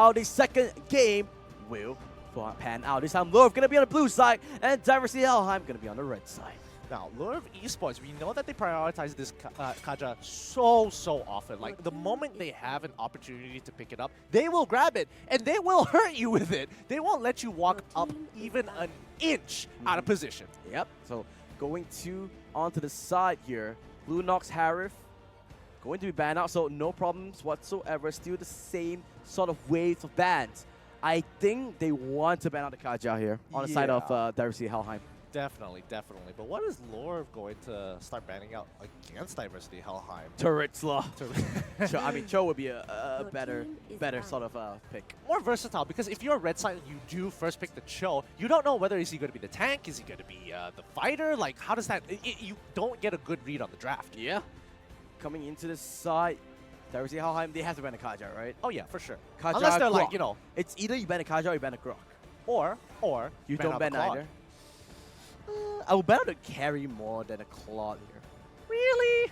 how the second game will pan out. This time, Louvre going to be on the blue side, and Diversity Helheim going to be on the red side. Now, Louvre Esports, we know that they prioritize this Kaja so often. Like, the moment they have an opportunity to pick it up, they will grab it, and they will hurt you with it. They won't let you walk up even an inch out of position. Yep, so going onto the side here, Blue Nox Harif going to be banned out, so no problems whatsoever. Still the same sort of waves of bans. I think they want to ban out the Kaja here on the side of Diversity Helheim. Definitely. But what is Louvre going to start banning out against Diversity Helheim? Turretzla. I mean, Cho would be a better sort of pick. More versatile, because if you're red side and you do first pick the Cho, you don't know whether is he going to be the tank, is he going to be the fighter? Like, how does that... you don't get a good read on the draft. Yeah. Coming into the side, Diversity Helheim, they have to ban a Kaja, right? Oh yeah, for sure. Kaja, unless they're Grok. like, you know... It's either you ban a Kaja or you ban a Grok. Or you don't ban either. I would bet on a carry more than a Claude here. Really?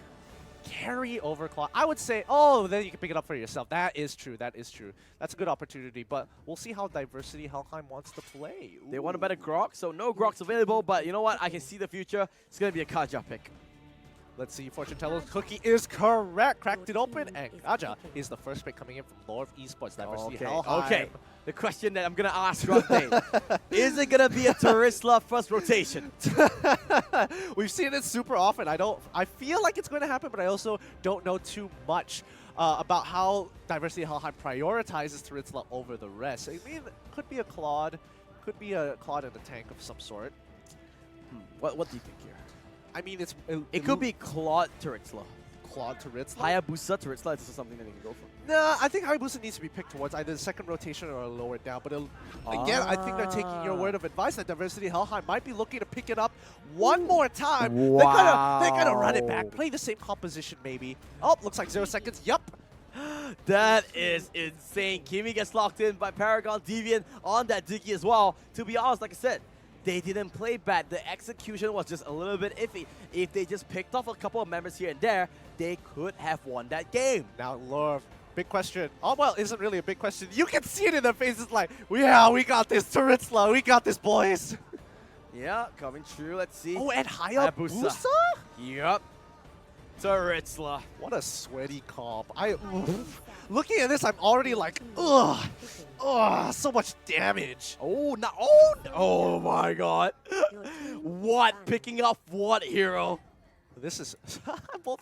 Carry over Claude? I would say, oh, then you can pick it up for yourself. That is true. That's a good opportunity, but we'll see how Diversity Helheim wants to play. Ooh. They want to bet a Grok, so no Groks available, but you know what? I can see the future. It's going to be a Kaja pick. Let's see, Fortune Teller's cookie is correct. Cracked it open, and Kaja is the first pick coming in from Louvre Esports. Diversity Helheim. Okay, the question that I'm going to ask Rote, is it going to be a Turistla first rotation? We've seen it super often. I feel like it's going to happen, but I also don't know too much about how Diversity Helheim prioritizes Turistla over the rest. I mean, it could be a Claude, and a tank of some sort. What do you think here? I mean, it could be Claude Turritzla. Claude Turritzla? Hayabusa Turritzla is something that they can go for. Nah, I think Hayabusa needs to be picked towards either the second rotation or lower down. But again, I think they're taking your word of advice that Diversity Helheim might be looking to pick it up one more time. Wow. They're gonna run it back, play the same composition maybe. Oh, looks like 0 seconds. Yup. That is insane. Kimi gets locked in by Paragon Deviant on that Diggy as well. To be honest, like I said, they didn't play bad. The execution was just a little bit iffy. If they just picked off a couple of members here and there, they could have won that game. Now, Louvre, big question. Oh, well, isn't really a big question. You can see it in their faces like, yeah, we got this, Turritzla. We got this, boys. Yeah, coming true. Let's see. Oh, and Hayabusa? Yep. Turritzla. What a sweaty comp. Looking at this, I'm already like, ugh. Ugh, so much damage. Oh my god. What? Picking up what hero? This is both.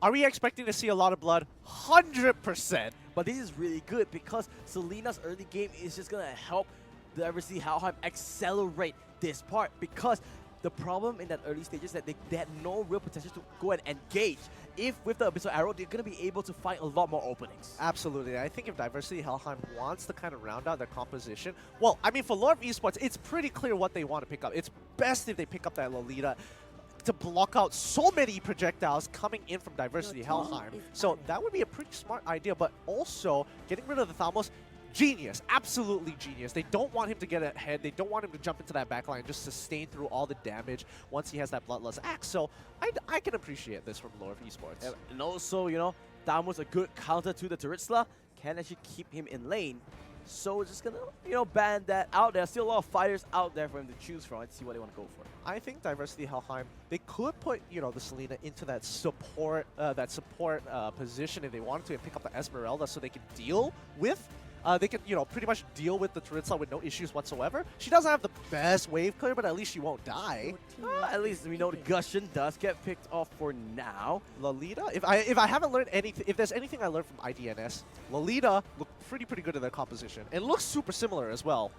Are we expecting to see a lot of blood? 100%. But this is really good because Selena's early game is just going to help the Diversity Helheim accelerate this part, because the problem in that early stage is that they had no real potential to go and engage. If with the Abyssal Arrow, they're going to be able to find a lot more openings. Absolutely. I think if Diversity Helheim wants to kind of round out their composition, well, I mean, for Louvre Esports, it's pretty clear what they want to pick up. It's best if they pick up that Lolita to block out so many projectiles coming in from Diversity Helheim. So that would be a pretty smart idea, but also getting rid of the Thamos, genius, absolutely genius. They don't want him to get ahead. They don't want him to jump into that backline and just sustain through all the damage once he has that Bloodlust Axe. So I can appreciate this from Louvre Esports. And also, you know, Thamos a good counter to the Turritzla, can actually keep him in lane. So just gonna, you know, ban that out. There's still a lot of fighters out there for him to choose from. Let's see what they want to go for. I think Diversity Helheim, they could put, you know, the Selena into that support position if they wanted to, and pick up the Esmeralda so they can deal with. They can, you know, pretty much deal with the Turritzla with no issues whatsoever. She doesn't have the best wave clear, but at least she won't die. At least we know the Gushing does get picked off for now. Lolita, if I haven't learned anything, if there's anything I learned from IDNS, Lolita looked pretty good in their composition. It looks super similar as well.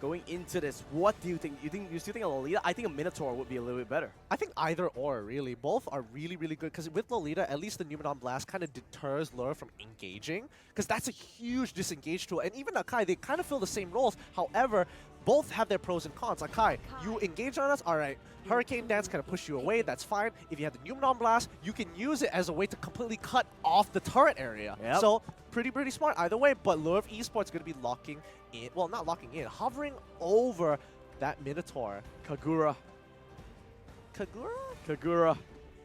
Going into this, what do you think? You still think a Lolita? I think a Minotaur would be a little bit better. I think either or, really. Both are really good, because with Lolita, at least the Numenon Blast kind of deters Lure from engaging, because that's a huge disengage tool. And even Akai, they kind of fill the same roles. However, both have their pros and cons. Akai, you engage on us, all right. Hurricane Dance kind of push you away, that's fine. If you have the Numenon Blast, you can use it as a way to completely cut off the turret area. Yep. So, pretty smart either way, but Louvre Esports going to be locking in, well, not locking in, hovering over that Minotaur. Kagura. Kagura? Kagura.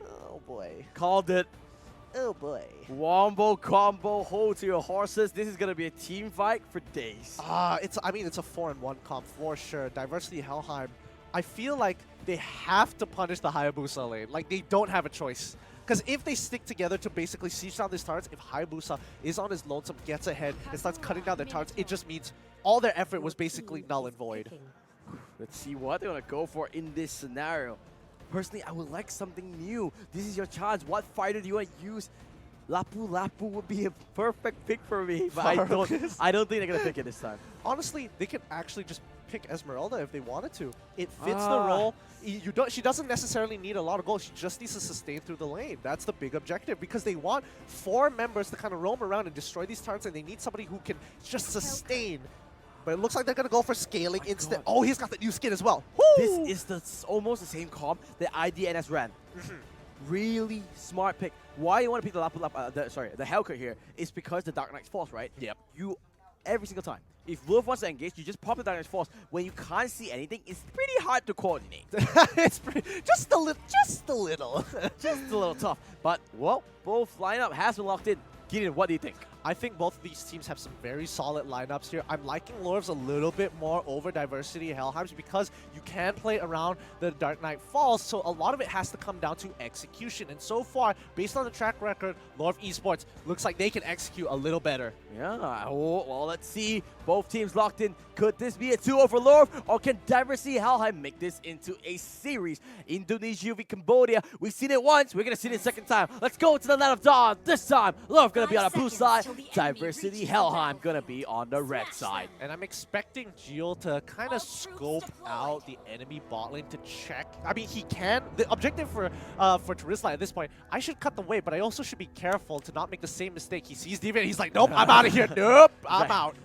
Oh boy. Called it. Oh boy. Wombo combo, hold to your horses. This is gonna be a team fight for days. I mean, it's a 4-on-1 comp for sure. Diversity Helheim, I feel like they have to punish the Hayabusa lane. Like, they don't have a choice. Because if they stick together to basically siege down these turrets, if Hayabusa is on his lonesome, gets ahead, and starts cutting down their turrets, it just means all their effort was basically null and void. Let's see what they're gonna go for in this scenario. Personally, I would like something new. This is your chance. What fighter do you want to use? Lapu Lapu would be a perfect pick for me, but I don't think they're gonna pick it this time. Honestly, they could actually just pick Esmeralda if they wanted to. It fits the role. She doesn't necessarily need a lot of gold. She just needs to sustain through the lane. That's the big objective because they want 4 members to kind of roam around and destroy these turrets, and they need somebody who can just sustain. But it looks like they're going to go for scaling instead. Oh, he's got the new skin as well. Woo! This is almost the same comp that IDNS ran. Really smart pick. Why you want to pick the the Hellcut here is because the Dark Knight's Force, right? Yep. You, every single time. If Louvre wants to engage, you just pop the Dark Knight's Force. When you can't see anything, it's pretty hard to coordinate. It's just a little. Just a little tough. But, well, both lineup has been locked in. Gideon, what do you think? I think both of these teams have some very solid lineups here. I'm liking Louvre's a little bit more over Diversity Helheim's because you can play around the Dark Knight Falls, so a lot of it has to come down to execution. And so far, based on the track record, Louvre Esports looks like they can execute a little better. Yeah, well, let's see. Both teams locked in. Could this be a 2-0 for Louvre, or can Diversity Helheim make this into a series? Indonesia v Cambodia. We've seen it once. We're going to see it a second time. Let's go to the Land of Dawn. This time, Louvre going to be on the blue side. Diversity Helheim going to be on the red side. And I'm expecting Gio to kind of scope out the enemy bot lane to check. I mean, he can. The objective for Terizla at this point, I should cut the way, but I also should be careful to not make the same mistake. He sees Deviant. He's like, nope, I'm out of here. Nope, I'm out.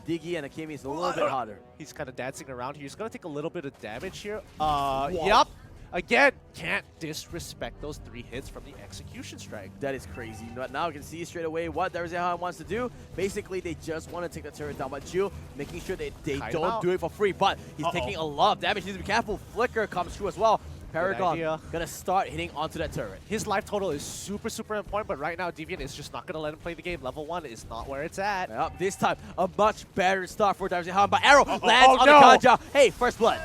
Diggy and Akemi is a little bit harder. He's kind of dancing around here. He's going to take a little bit of damage here. Yep. Again, can't disrespect those 3 hits from the execution strike. That is crazy. But now you can see straight away what Diversity Helheim wants to do. Basically, they just want to take the turret down. But Gio making sure they don't do it for free. But he's taking a lot of damage. He needs to be careful. Flicker comes through as well. Paragon gonna start hitting onto that turret. His life total is super important, but right now Deviant is just not gonna let him play the game. Level 1 is not where it's at. Yep, this time a much better start for Diversity Helheim, but arrow lands on the Kanja. Hey, first blood.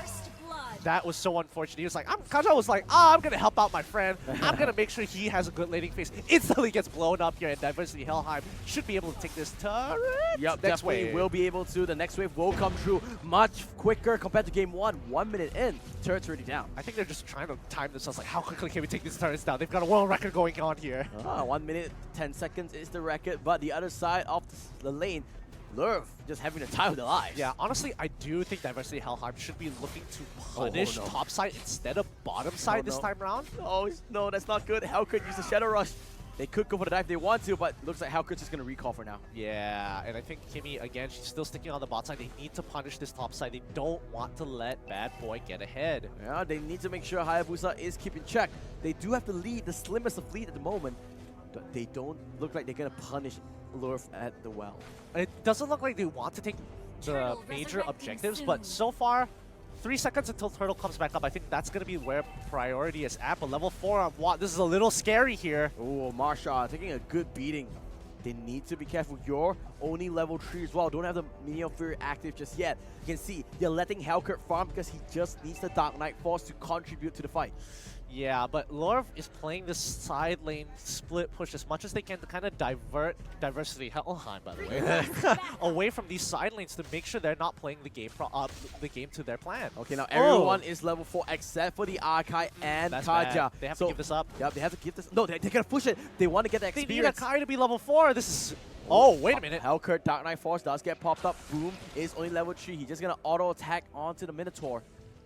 That was so unfortunate. He was like, Kanja was like, I'm gonna help out my friend. I'm gonna make sure he has a good laning phase. Instantly gets blown up here, and Diversity Helheim should be able to take this turret. Yep, definitely will be able to. The next wave will come through much quicker compared to game 1. 1 minute in, turret's already down. I think they're just trying to time themselves, like, how quickly can we take these turrets down? They've got a world record going on here. 1 minute, 10 seconds is the record, but the other side of the lane, Louvre just having a time of their lives. Yeah, honestly, I do think Diversity Helheim should be looking to punish top side instead of bottom side this time around. No, that's not good. Hellcut use the Shadow Rush. They could go for the dive if they want to, but looks like Hellcut's just going to recall for now. Yeah, and I think Kimmy, again, she's still sticking on the bot side. They need to punish this top side. They don't want to let Bad Boy get ahead. Yeah, they need to make sure Hayabusa is keeping check. They do have the lead, the slimmest of lead at the moment, but they don't look like they're going to punish Louvre at the well. It doesn't look like they want to take the major objectives, but so far, 3 seconds until Turtle comes back up. I think that's going to be where priority is at, but level 4 on Watt, this is a little scary here. Oh, Marsha taking a good beating. They need to be careful. You're only level 3 as well. Don't have the Minion Fury active just yet. You can see they're letting Hellcut farm because he just needs the Dark Knight Force to contribute to the fight. Yeah, but Louvre is playing this side lane split push as much as they can to kind of divert Diversity Helheim, by the way, away from these side lanes to make sure they're not playing the game to their plan. Okay, now everyone is level 4 except for the Arkai and Kaja. They have to give this up. Yep, they have to give this. No, they gotta push it. They want to get the experience. They need Arkai to be level 4. This is. Oh, wait a minute. Hellcut Dark Knight Force does get popped up. Boom is only level 3. He's just gonna auto attack onto the Minotaur.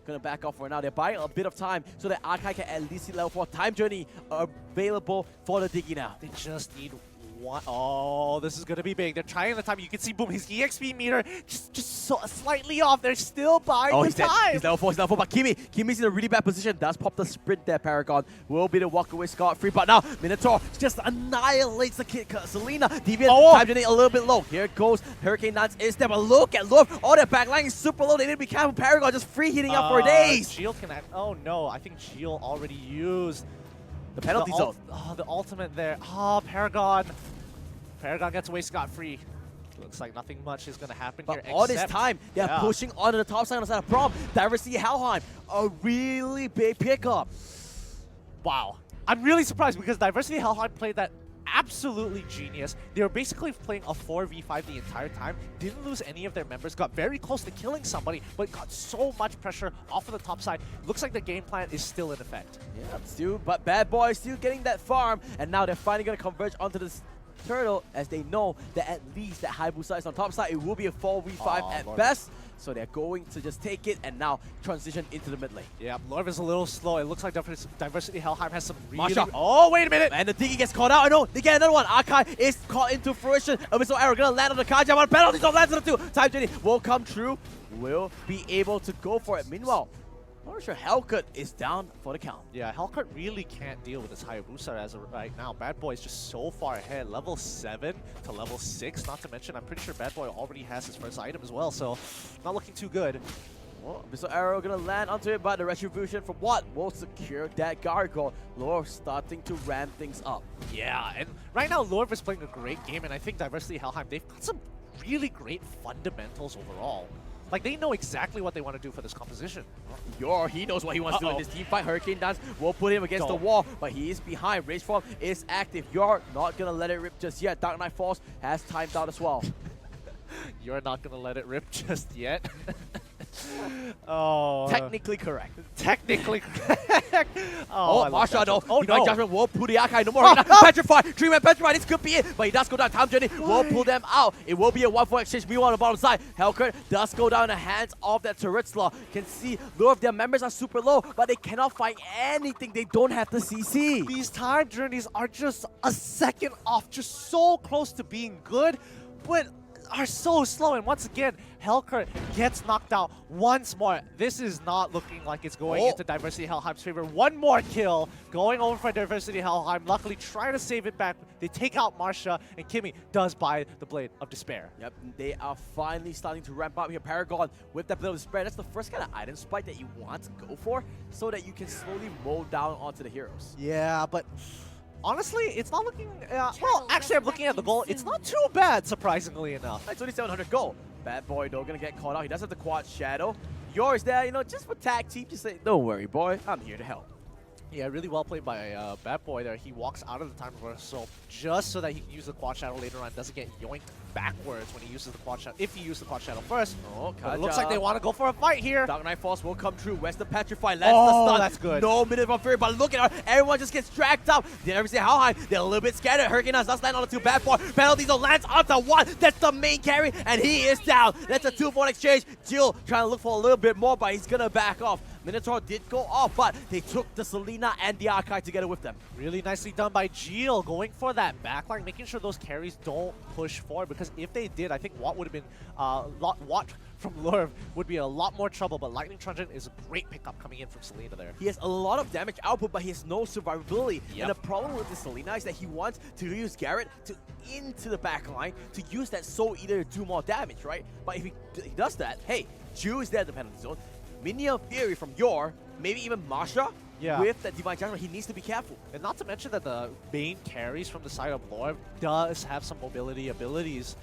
Gonna back off for now. They're buying a bit of time so that Arkai can at least see level 4. Time Journey available for the Diggy now. They just need one. Oh, this is gonna be big. They're trying the time. You can see, boom, his EXP meter just so slightly off. They're still buying the time. He's level 4, he's level 4, but Kimi's in a really bad position. Does pop the sprint there, Paragon. Will be the walk away scot-free, but now Minotaur just annihilates the kid. Selena, Deviant, Time Journey a little bit low. Here goes Hurricane Nuts is there, but look at Louvre. Oh, their backline is super low. They need to be careful. Paragon just free heating up for days. Gio can act. Oh no, I think Gio already used the penalty zone. Oh, the ultimate there. Oh, Paragon. Paragon gets away scot-free. Looks like nothing much is going to happen But here. all this time, they're pushing onto the top side on the side of Prom. Diversity Helheim, a really big pickup. Wow. I'm really surprised because Diversity Helheim played that absolutely genius. They were basically playing a 4v5 the entire time, didn't lose any of their members, got very close to killing somebody, but got so much pressure off of the top side. Looks like the game plan is still in effect. Yeah, but Bad Boy still getting that farm, and now they're finally going to converge onto this turtle as they know that at least that Hayabusa is on top side. It will be a 4v5 at best. So they're going to just take it and now transition into the mid lane. Yeah, Lorv is a little slow. It looks like Diversity Helheim has some really... Masha. Oh, wait a minute! And the Diggy gets caught out. I know, they get another one. Akai is caught into fruition. Abyssal Arrow gonna land on the Kaja. One penalty, don't land on the two. Time Journey will come true. Will be able to go for it. Meanwhile, I'm not sure Hellcut is down for the count. Yeah, Hellcut really can't deal with this Hayabusa as of right now. Bad Boy is just so far ahead. Level 7 to level 6, not to mention I'm pretty sure Bad Boy already has his first item as well, so not looking too good. Well, Abyssal Arrow gonna land onto it, but the Retribution from what will secure that Gargoyle. Lorv starting to ramp things up. Yeah, and right now Lorv is playing a great game, and I think Diversity Helheim, they've got some really great fundamentals overall. Like, they know exactly what they want to do for this composition. He knows what he wants to do in this team fight. Hurricane Dance will put him against the wall, but he is behind. Rage Form is active. You're not going to let it rip just yet. Dark Knight Falls has timed out as well. You're not going to let it rip just yet? Oh. Technically correct. Technically correct. Oh, Masha, no. Oh, Divine no. Judgment will pull the Akai. No more. Petrify. Dreamman Petrify. This could be it. But he does go down. Time Journey will pull them out. It will be a 1-4 exchange. Meanwhile, on the bottom side, Hellcat does go down in the hands of that turret slaw. Can see lure of their members are super low, but they cannot find anything. They don't have the CC. These time journeys are just a second off. Just so close to being good, but are so slow. And once again, Hellcat gets knocked out once more. This is not looking like it's going into Diversity Helheim's favor. One more kill going over for Diversity Helheim. Luckily, trying to save it back. They take out Marsha, and Kimmy does buy the Blade of Despair. Yep, they are finally starting to ramp up here. Paragon with that Blade of Despair. That's the first kind of item spike that you want to go for so that you can slowly mow down onto the heroes. Yeah, but honestly, it's not looking... well, actually, I'm looking at the goal. It's not too bad, surprisingly enough. It's only 700 gold. Bad Boy, though, gonna get caught out. He does have the quad shadow. Yours there, you know, just for tag team, just say, don't worry, boy. I'm here to help. Yeah, really well played by Bad Boy there. He walks out of the time reversal just so that he can use the quad shadow later on. Doesn't get yoinked backwards when he uses the quad shadow. If he uses the quad shadow first. Oh, it looks like they want to go for a fight here. Dark Knight Force will come true. West the Petrify lands the stun. That's good. No minute of Fury, but look at her. Everyone just gets dragged up. They never see Helheim. They're a little bit scared. Hurricane does land on the two. Bad Boy. Penalties lands onto one. That's the main carry, and he is down. That's a 2-4 exchange. Jill trying to look for a little bit more, but he's going to back off. Minotaur did go off, but they took the Selena and the Archive together with them. Really nicely done by Jill, going for that backline, making sure those carries don't push forward, because if they did, I think Watt would have been Watt from Lurv would be a lot more trouble, but Lightning Truncheon is a great pickup coming in from Selena there. He has a lot of damage output, but he has no survivability. And the problem with the Selena is that he wants to use Garrett into the backline to use that Soul Eater to do more damage, right? But if he does that, hey, Ju is there at the penalty zone. Minion Fury from Yor, maybe even Masha, with that Divine Judgment, he needs to be careful. And not to mention that the main carries from the side of Lorv does have some mobility abilities.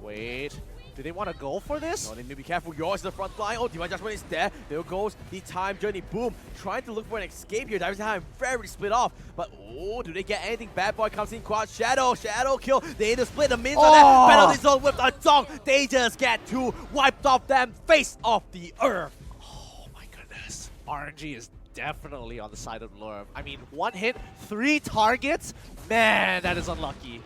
Wait, do they want to go for this? No, they need to be careful. Yor is the front line. Oh, Divine Judgment is there. There goes the Time Journey. Boom. Trying to look for an escape here. Diversity Helheim very split off. But, oh, do they get anything? Bad Boy comes in. Quad Shadow. Shadow kill. They need to split the mins on that. Penalty zone with a dog. They just get two wiped off them. Face off the earth. RNG is definitely on the side of Lurv. I mean, 1 hit, 3 targets? Man, that is unlucky.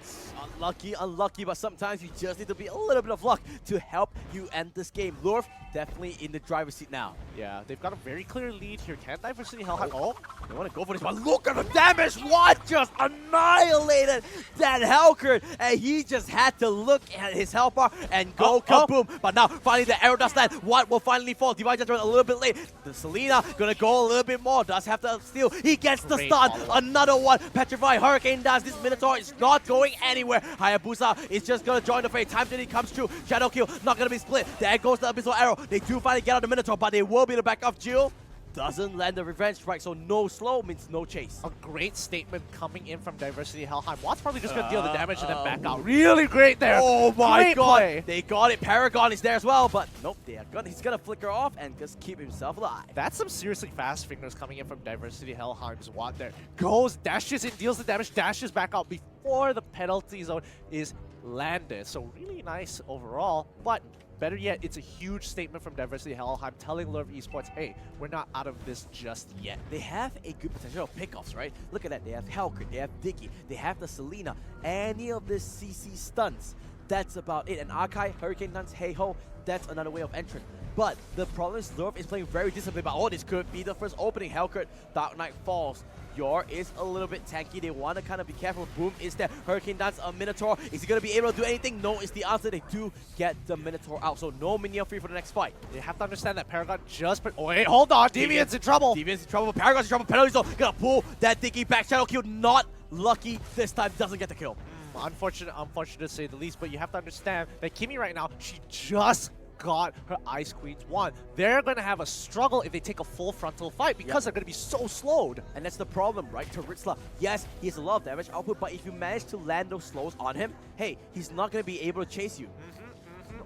Unlucky, but sometimes you just need to be a little bit of luck to help you end this game. Lurv definitely in the driver's seat now. Yeah, they've got a very clear lead here. Can Diversity Helheim? Oh, they want to go for this, but look at the damage! What just annihilated that Hellcat, and he just had to look at his health bar and go kaboom. But now, finally, the arrow does land. What will finally fall? Divine Judgment a little bit late. The Selena gonna go a little bit more. Does have to steal. He gets the stun. Another one. Petrify. Hurricane does. This Minotaur is not going anywhere. Hayabusa is just gonna join the fray. Time Journey comes true. Shadow kill not gonna be split. There goes the Abyssal Arrow. They do finally get out the Minotaur, but they will be the back of Jill. doesn't land the revenge strike, so no slow means no chase. A great statement coming in from Diversity Helheim. Watt's probably just going to deal the damage and then back out. Really great there. Oh my Great god. play. They got it. Paragon is there as well, but nope, he's going to flicker off and just keep himself alive. That's some seriously fast fingers coming in from Diversity Helheim's Watt there. Goes, dashes in, deals the damage, dashes back out before the penalty zone is landed. So really nice overall, but better yet, it's a huge statement from Diversity Helheim telling Louvre Esports, hey, we're not out of this just yet. They have a good potential of pickoffs, right? Look at that. They have Helker, they have Dicky, they have the Selena. Any of the CC stunts, that's about it. And Arkai, Hurricane Dance, Hey Ho, that's another way of entrance. But the problem is Louvre is playing very disciplined. But this could be the first opening. Helker, Dark Knight falls. Yor is a little bit tanky. They want to kind of be careful. Boom is there. Hurricane Dance, a Minotaur. Is he going to be able to do anything? No, is the answer. They do get the Minotaur out. So no minion free for the next fight. You have to understand that Paragon just... Oh, wait, hold on. Deviant's in trouble. Deviant's in trouble. Paragon's in trouble. Penalty zone. Gonna pull that Dicky back. Shadow kill. Not lucky this time. Doesn't get the kill. Unfortunate to say the least. But you have to understand that Kimi right now, she just got her Ice Queens 1. They're going to have a struggle if they take a full frontal fight because they're going to be so slowed. And that's the problem, right? Taritzla, yes, he has a lot of damage output, but if you manage to land those slows on him, hey, he's not going to be able to chase you.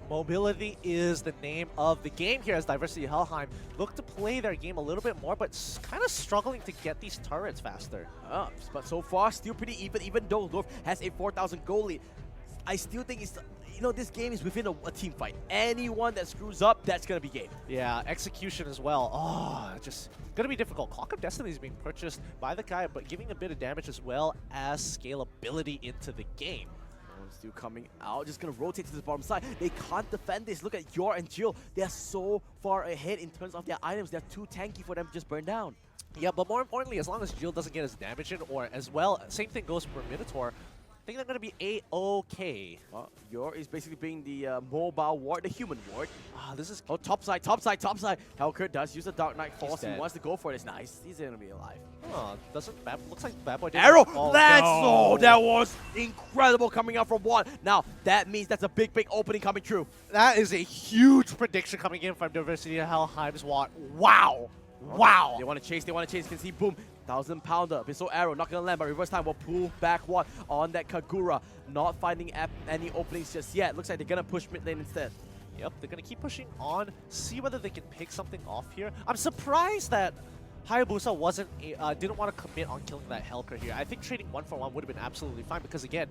Mobility is the name of the game here as Diversity Helheim look to play their game a little bit more, but kind of struggling to get these turrets faster. But so far, still pretty even though Louvre has a 4,000 goal lead. I still think it's... You know, this game is within a team fight. Anyone that screws up, that's going to be game. Yeah, execution as well. Oh, just going to be difficult. Clock of Destiny is being purchased by the guy, but giving a bit of damage as well as scalability into the game. Still coming out, just going to rotate to the bottom side. They can't defend this. Look at Yor and Jill. They are so far ahead in terms of their items. They're too tanky for them to just burn down. Yeah, but more importantly, as long as Jill doesn't get his damage in, or as well, same thing goes for Minotaur, I think they're going to be A-okay. Yor is basically being the mobile ward, the human ward. This is... Oh, top side. Helker does use the Dark Knight Force. He wants to go for it. It's nice. He's going to be alive. Looks like Bad Boy did. Arrow! That was incredible coming out from Watt. Now, that means that's a big opening coming true. That is a huge prediction coming in from Diversity Helheim's Watt. Wow. Wow. They want to chase. You can see, boom. 1,000-pounder. Pistol Arrow, not going to land, but reverse time will pull back Watt on that Kagura. Not finding any openings just yet. Looks like they're going to push mid lane instead. Yep, they're going to keep pushing on, see whether they can pick something off here. I'm surprised that Hayabusa didn't want to commit on killing that Helker here. I think trading 1-for-1 would have been absolutely fine because, again,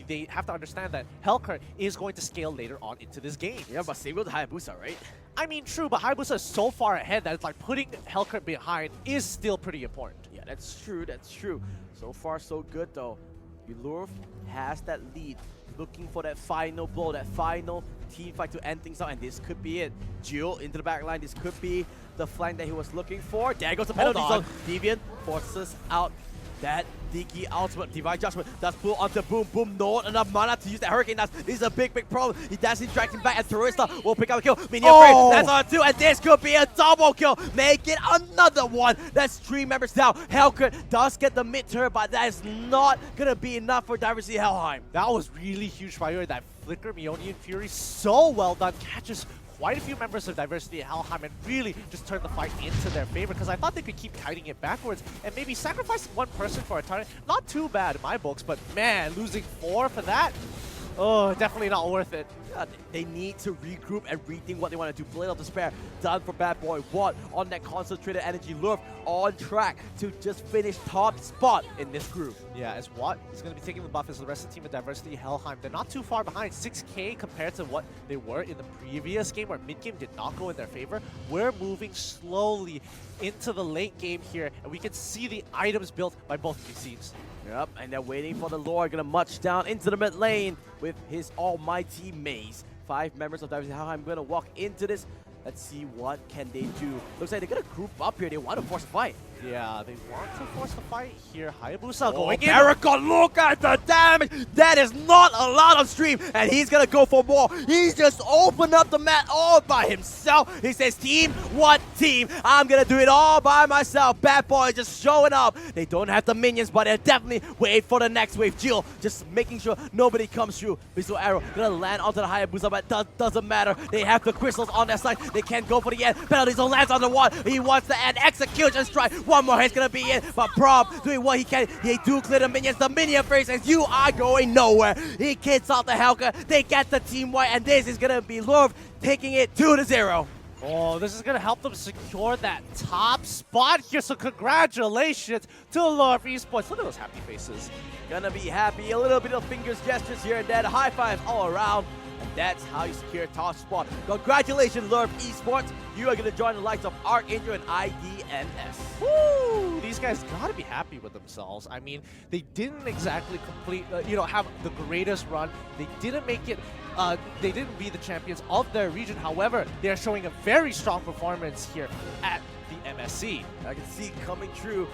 they have to understand that Helker is going to scale later on into this game. Yeah, but same with Hayabusa, right? I mean, true, but Hayabusa is so far ahead that it's like putting Helker behind is still pretty important. Yeah, that's true. So far, so good, though. Louvre has that lead, looking for that final blow, that final team fight to end things out, and this could be it. Jill into the back line. This could be the flank that he was looking for. There goes the penalty zone. Deviant forces out that Dicky ultimate. Divine Judgment does pull onto Boom. Boom, not enough mana to use that Hurricane Dance. This is a big problem. He does interact him back, and Terrorista will pick up a kill. Minion frame, that's on 2, and this could be a double kill. Make it another one. That's 3 members down. Helker does get the mid-turn, but that is not going to be enough for Diversity Helheim. That was really huge fire. That Flicker, Meonian Fury, so well done. Catches quite a few members of Diversity Helheim and really just turned the fight into their favor because I thought they could keep kiting it backwards and maybe sacrificing one person for a turret. Not too bad in my books, but man, losing 4 for that? Oh, definitely not worth it. Yeah, they need to regroup and rethink what they want to do. Blade of Despair done for Bad Boy. Watt on that concentrated energy. Louvre on track to just finish top spot in this group. Yeah, as Watt is going to be taking the buff as the rest of the team of Diversity Helheim. They're not too far behind. 6K compared to what they were in the previous game where mid-game did not go in their favor. We're moving slowly into the late game here, and we can see the items built by both of these teams. Yep, and they're waiting for the Lord, gonna march down into the mid lane with his almighty maze. 5 members of Diversity Helheim gonna walk into this. Let's see what can they do. Looks like they're gonna group up here. They want to force a fight. Yeah, they want to force the fight here. Hayabusa going in. Paragon, look at the damage! That is not a lot of stream, and he's gonna go for more. He's just opened up the mat all by himself. He says, team, what team? I'm gonna do it all by myself. Bad Boy just showing up. They don't have the minions, but they're definitely wait for the next wave. Jill just making sure nobody comes through. Visual Arrow gonna land onto the Hayabusa, but doesn't matter. They have the crystals on their side. They can't go for the end. Penalty zone lands on the wall. He wants the end. Execution strike. One more hit's gonna be in, but Prob doing what he can. They do clear the minions. The minion face says, you are going nowhere. He kicks out the Helka. They get the team white, and this is gonna be Louvre taking it 2-0. Oh, this is going to help them secure that top spot here, so congratulations to Louvre Esports. Look at those happy faces. Gonna be happy. A little bit of fingers gestures here and there. High fives all around. And that's how you secure top spot. Congratulations, Louvre Esports. You are going to join the likes of Archangel and IDNS. Woo! These guys got to be happy with themselves. I mean, they didn't exactly complete, have the greatest run. They didn't make it, they didn't be the champions of their region. However, they are showing a very strong performance here at the MSC. I can see it coming true.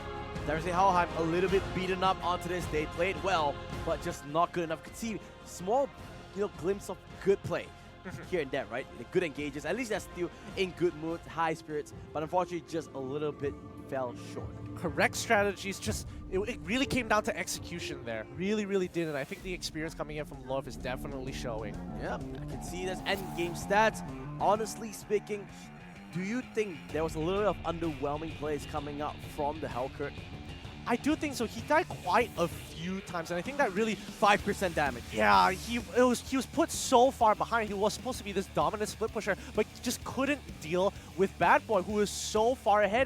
Thursday Helheim a little bit beaten up onto this. They played well, but just not good enough. You can see small, glimpse of good play here and there, right? The good engages. At least they're still in good mood, high spirits, but unfortunately just a little bit fell short. Correct strategies, just it really came down to execution there. Really, really did, and I think the experience coming in from Louvre is definitely showing. Yeah, I can see this end game stats. Honestly speaking, do you think there was a little bit of underwhelming plays coming out from the Hellkurt? I do think so. He died quite a few times, and I think that really 5% damage. Yeah, he was put so far behind. He was supposed to be this dominant split pusher, but just couldn't deal with Bad Boy, who was so far ahead.